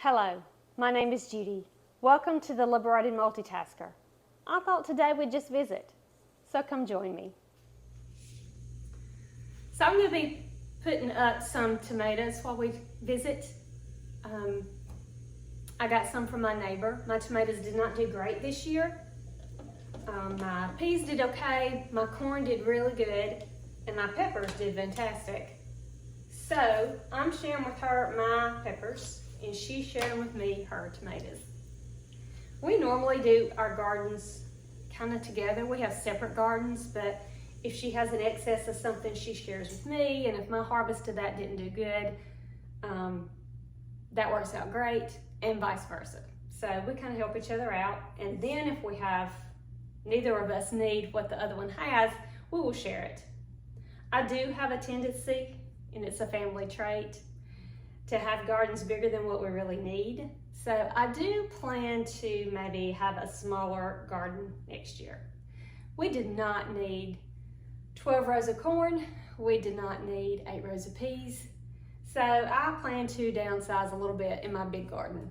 Hello, my name is Judy. Welcome to the Liberated Multitasker. I thought today we'd just visit, so come join me. So I'm going to be putting up some tomatoes while we visit. I got some from my neighbor. My tomatoes did not do great this year. My peas did okay, my corn did really good, and my peppers did fantastic. So I'm sharing with her my peppers, and she's sharing with me her tomatoes. We normally do our gardens kind of together. We have separate gardens, but if she has an excess of something, she shares with me, and if my harvest of that didn't do good, that works out great, and vice versa. So we kind of help each other out, and then if we have neither of us need what the other one has, we will share it. I do have a tendency, and it's a family trait, to have gardens bigger than what we really need. So I do plan to maybe have a smaller garden next year. We did not need 12 rows of corn. We did not need 8 rows of peas. So I plan to downsize a little bit in my big garden.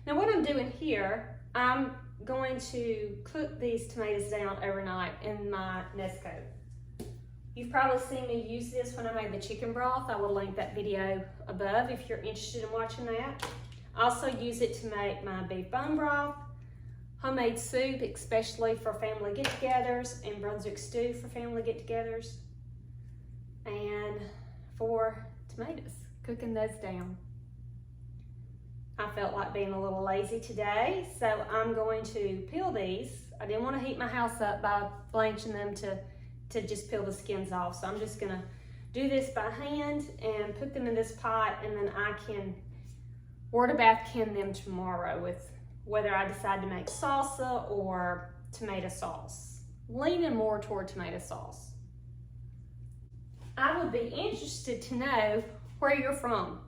Now what I'm doing here, I'm going to cook these tomatoes down overnight in my Nesco. You've probably seen me use this when I made the chicken broth. I will link that video above if you're interested in watching that. I also use it to make my beef bone broth, homemade soup, especially for family get-togethers, and Brunswick stew for family get-togethers, and for tomatoes, cooking those down. I felt like being a little lazy today, so I'm going to peel these. I didn't want to heat my house up by blanching them to just peel the skins off. So I'm just gonna do this by hand and put them in this pot, and then I can wort bath can them tomorrow with whether I decide to make salsa or tomato sauce. Leaning more toward tomato sauce. I would be interested to know where you're from.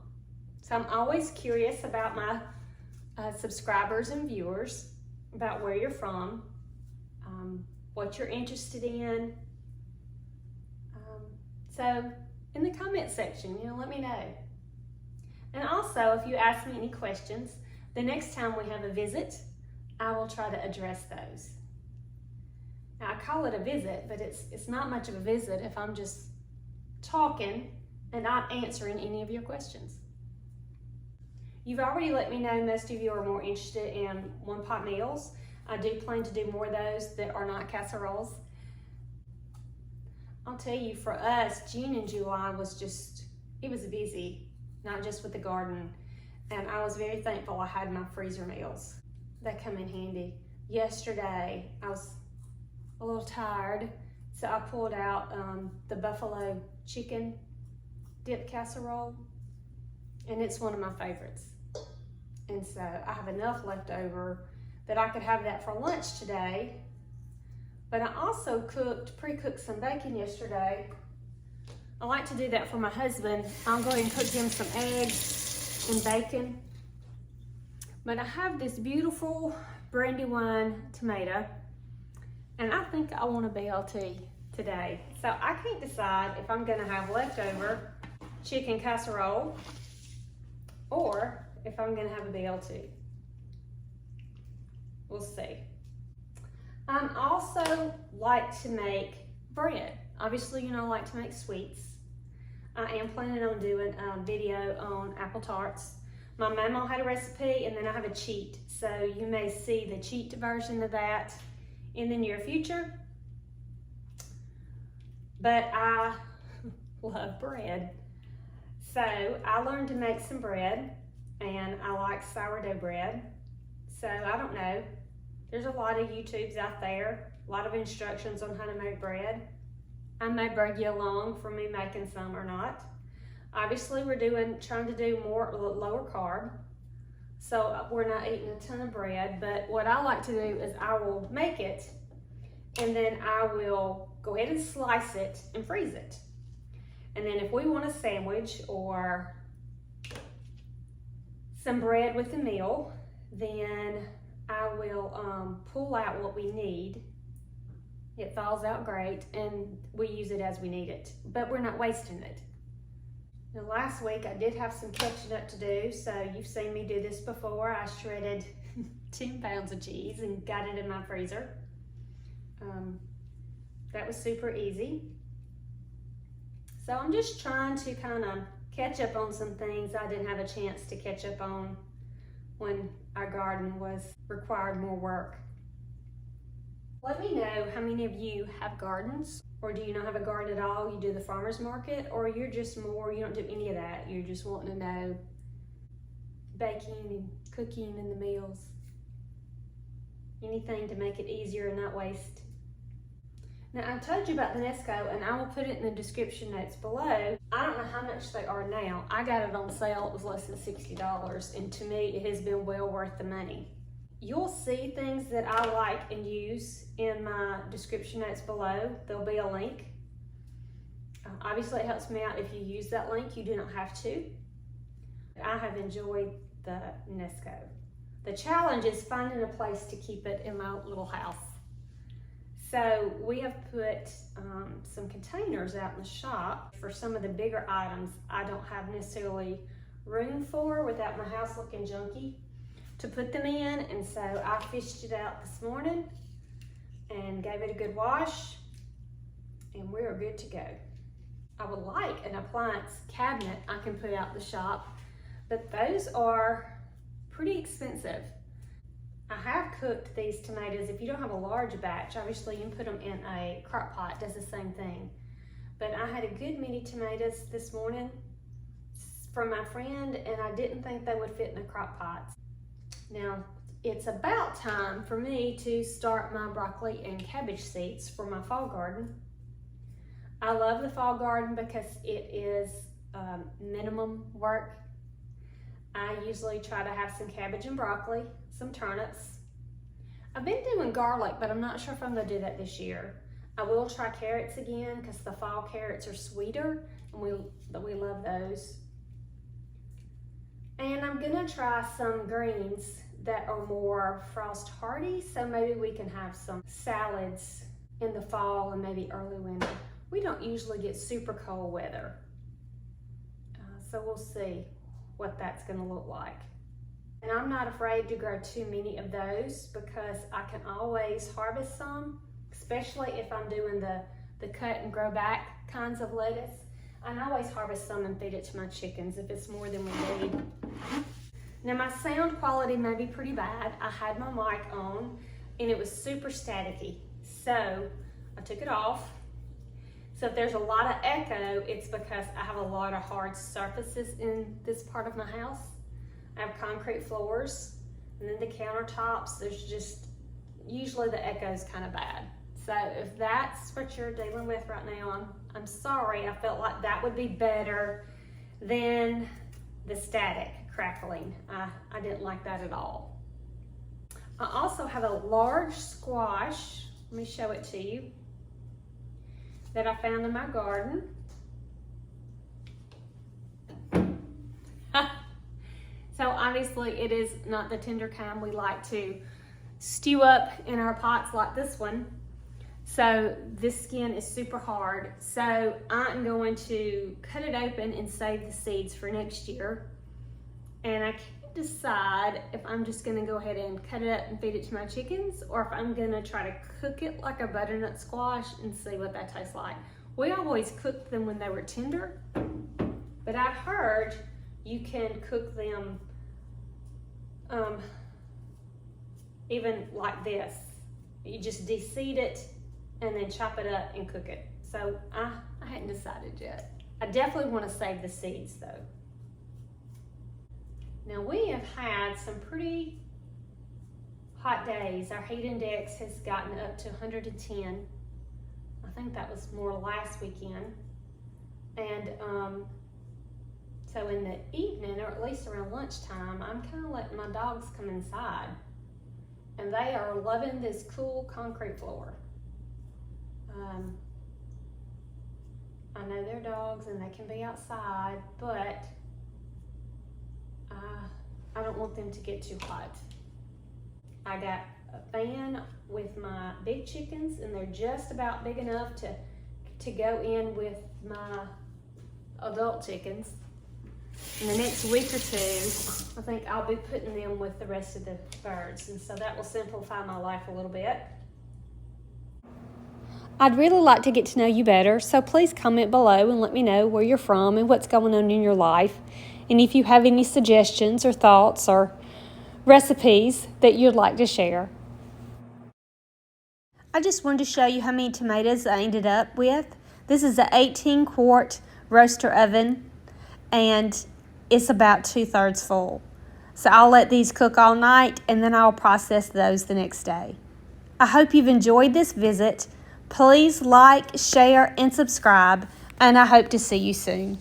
So I'm always curious about my subscribers and viewers, about where you're from, what you're interested in. So in the comment section, let me know. And also, if you ask me any questions, the next time we have a visit, I will try to address those. Now I call it a visit, but it's not much of a visit if I'm just talking and not answering any of your questions. You've already let me know most of you are more interested in one-pot meals. I do plan to do more of those that are not casseroles. I'll tell you, for us, June and July was it was busy, not just with the garden. And I was very thankful I had my freezer meals. They come in handy. Yesterday, I was a little tired, so I pulled out the buffalo chicken dip casserole, and it's one of my favorites. And so I have enough left over that I could have that for lunch today. But I also pre-cooked some bacon yesterday. I like to do that for my husband. I'll go ahead and cook him some eggs and bacon. But I have this beautiful Brandywine tomato, and I think I want a BLT today. So I can't decide if I'm gonna have leftover chicken casserole or if I'm gonna have a BLT. We'll see. I also like to make bread. Obviously, I like to make sweets. I am planning on doing a video on apple tarts. My mama had a recipe, and then I have a cheat. So you may see the cheat version of that in the near future. But I love bread. So I learned to make some bread, and I like sourdough bread. So I don't know. There's a lot of YouTubes out there, a lot of instructions on how to make bread. I may bring you along for me making some or not. Obviously, we're trying to do lower carb, so we're not eating a ton of bread. But what I like to do is I will make it, and then I will go ahead and slice it and freeze it. And then if we want a sandwich or some bread with a meal, then I will pull out what we need. It thaws out great, and we use it as we need it, but we're not wasting it. Now last week I did have some catching up to do, so you've seen me do this before. I shredded 10 pounds of cheese and got it in my freezer. That was super easy. So I'm just trying to kind of catch up on some things I didn't have a chance to catch up on when our garden required more work. Let me know how many of you have gardens, or do you not have a garden at all? You do the farmer's market, or you're just more, you don't do any of that. You're just wanting to know baking and cooking and the meals. Anything to make it easier and not waste. Now I told you about the Nesco, and I will put it in the description notes below. I don't know how much they are now. I got it on sale, it was less than $60, and to me it has been well worth the money. You'll see things that I like and use in my description notes below. There'll be a link. Obviously it helps me out if you use that link. You do not have to. I have enjoyed the Nesco. The challenge is finding a place to keep it in my little house. So we have put some containers out in the shop for some of the bigger items I don't have necessarily room for without my house looking junky to put them in, and so I fished it out this morning and gave it a good wash, and we are good to go. I would like an appliance cabinet I can put out in the shop, but those are pretty expensive. I have cooked these tomatoes. If you don't have a large batch, obviously you can put them in a crock pot, does the same thing. But I had a good many tomatoes this morning from my friend, and I didn't think they would fit in the crock pots. Now, it's about time for me to start my broccoli and cabbage seeds for my fall garden. I love the fall garden because it is minimum work. I usually try to have some cabbage and broccoli, some turnips. I've been doing garlic, but I'm not sure if I'm gonna do that this year. I will try carrots again because the fall carrots are sweeter, and we love those. And I'm gonna try some greens that are more frost hardy, so maybe we can have some salads in the fall and maybe early winter. We don't usually get super cold weather, so we'll see what that's gonna look like. And I'm not afraid to grow too many of those because I can always harvest some, especially if I'm doing the cut and grow back kinds of lettuce. I can always harvest some and feed it to my chickens if it's more than we need. Now my sound quality may be pretty bad. I had my mic on and it was super staticky, so I took it off. So if there's a lot of echo, it's because I have a lot of hard surfaces in this part of my house. I have concrete floors, and then the countertops, there's just, usually the echo's kind of bad. So if that's what you're dealing with right now, I'm sorry. I felt like that would be better than the static crackling. I didn't like that at all. I also have a large squash, let me show it to you, that I found in my garden. So obviously it is not the tender kind we like to stew up in our pots like this one. So this skin is super hard. So I'm going to cut it open and save the seeds for next year. And I can't decide if I'm just gonna go ahead and cut it up and feed it to my chickens, or if I'm gonna try to cook it like a butternut squash and see what that tastes like. We always cooked them when they were tender, but I've heard you can cook them even like this. You just de-seed it and then chop it up and cook it. So I hadn't decided yet. I definitely want to save the seeds though. Now we have had some pretty hot days. Our heat index has gotten up to 110. I think that was more last weekend. And so in the evening, or at least around lunchtime, I'm kind of letting my dogs come inside. And they are loving this cool concrete floor. I know they're dogs and they can be outside, but I don't want them to get too hot. I got a fan with my big chickens, and they're just about big enough to go in with my adult chickens. in the next week or two, I think I'll be putting them with the rest of the birds, and so that will simplify my life a little bit. I'd really like to get to know you better, so please comment below and let me know where you're from and what's going on in your life. And if you have any suggestions or thoughts or recipes that you'd like to share. I just wanted to show you how many tomatoes I ended up with. This is an 18-quart roaster oven, and it's about 2/3 full. So I'll let these cook all night, and then I'll process those the next day. I hope you've enjoyed this visit. Please like, share, and subscribe, and I hope to see you soon.